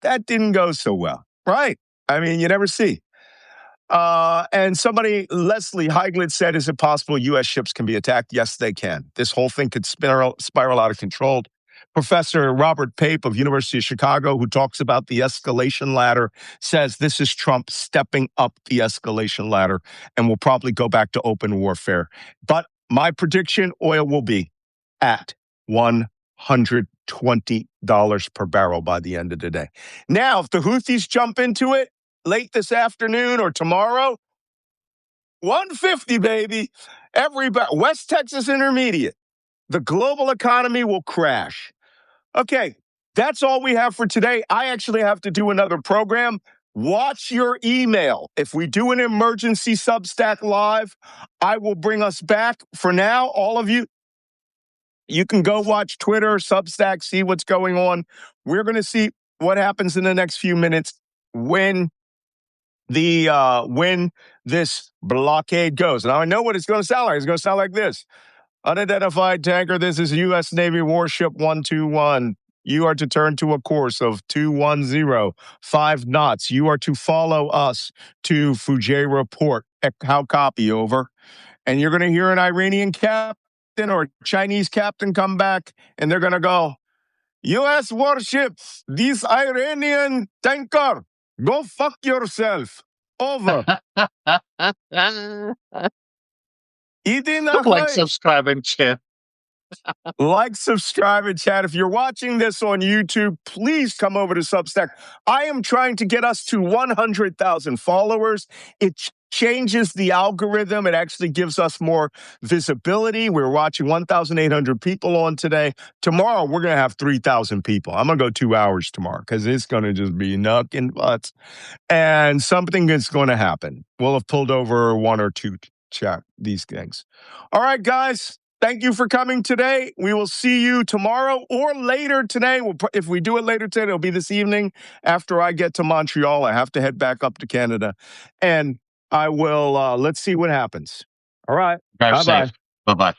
A: That didn't go so well, right? I mean, you never see. And somebody, Leslie Heiglitz said, is it possible U.S. ships can be attacked? Yes, they can. This whole thing could spiral out of control. Professor Robert Pape of University of Chicago, who talks about the escalation ladder, says this is Trump stepping up the escalation ladder and will probably go back to open warfare. But my prediction, oil will be at $120 per barrel by the end of the day. Now, if the Houthis jump into it late this afternoon or tomorrow, 150, baby. West Texas Intermediate. The global economy will crash. Okay, that's all we have for today. I actually have to do another program. Watch your email. If we do an emergency Substack live, I will bring us back. For now, all of you, you can go watch Twitter, Substack, see what's going on. We're going to see what happens in the next few minutes when this blockade goes. Now I know what it's going to sound like. It's going to sound like this. Unidentified tanker, this is U.S. Navy Warship 121. You are to turn to a course of 210, 5 knots. You are to follow us to Fujairah Port. How copy, over. And you're going to hear an Iranian captain or Chinese captain come back, and they're going to go, U.S. warships, this Iranian tanker, go fuck yourself. Over. Idin
B: Like,
A: Ahoy.
B: subscribe, and share.
A: Like, subscribe, and chat. If you're watching this on YouTube, please come over to Substack. I am trying to get us to 100,000 followers. It changes the algorithm. It actually gives us more visibility. We're watching 1,800 people on today. Tomorrow, we're going to have 3,000 people. I'm going to go 2 hours tomorrow because it's going to just be nuck and butts. And something is going to happen. We'll have pulled over one or two chat these things. All right, guys. Thank you for coming today. We will see you tomorrow or later today. If we do it later today, it'll be this evening after I get to Montreal. I have to head back up to Canada. And I will, let's see what happens. All right.
B: Drive
A: Bye-bye.
B: safe. Bye bye.